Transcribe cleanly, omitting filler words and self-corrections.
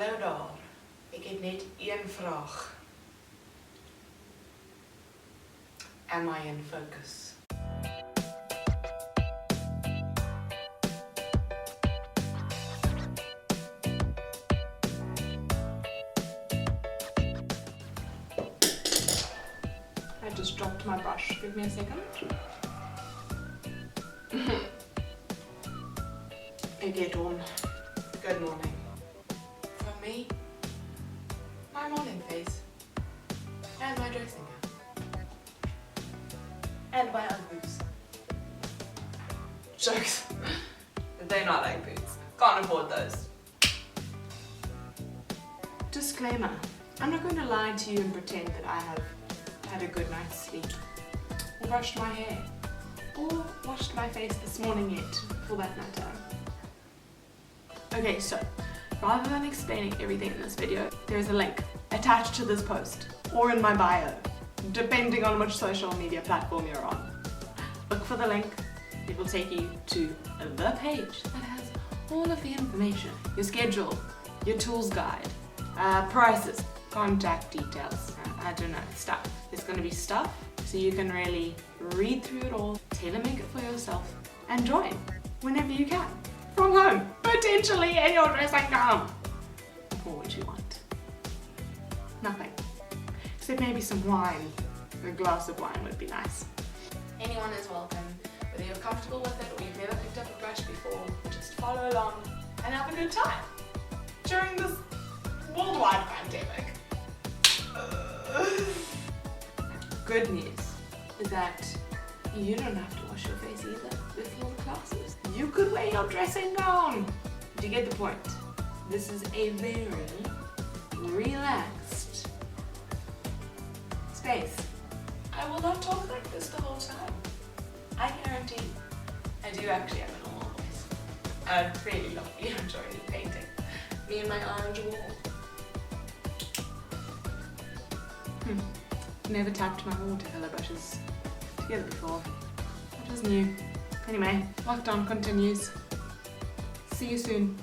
Hallo daar. Ik heb net één vraag. Am I in focus? I just dropped my brush. Give me a second. Okay, Dawn. Good morning. For me, my morning face, and my dressing gown, and my Ugg boots. Jokes. They're not Ugg boots. Can't afford those. Disclaimer. I'm not going to lie to you and pretend that I have had a good night's sleep, or brushed my hair, or washed my face this morning yet, for that matter. Okay, so, rather than explaining everything in this video, there's a link attached to this post, or in my bio, depending on which social media platform you're on. Look for the link, it will take you to the page that has all of the information, your schedule, your tools guide, prices, contact details, I don't know, stuff. There's going to be stuff, so you can really read through it all, tailor-make it for yourself, and join whenever you can. From home, potentially in your dressing gown. Or what you want. Nothing. Except maybe some wine. A glass of wine would be nice. Anyone is welcome. Whether you're comfortable with it or you've never picked up a brush before, just follow along and have a good time during this worldwide pandemic. Good news is that you don't have to wash your face either before the classes. You could wear your dressing gown. Do you get the point? This is a very relaxed space. I will not talk like this the whole time. I guarantee. I do actually have a normal voice. I'd really love you to join me painting. Me and my orange wall. Never tapped my watercolor brushes together before. That was new. Anyway, lockdown continues. See you soon.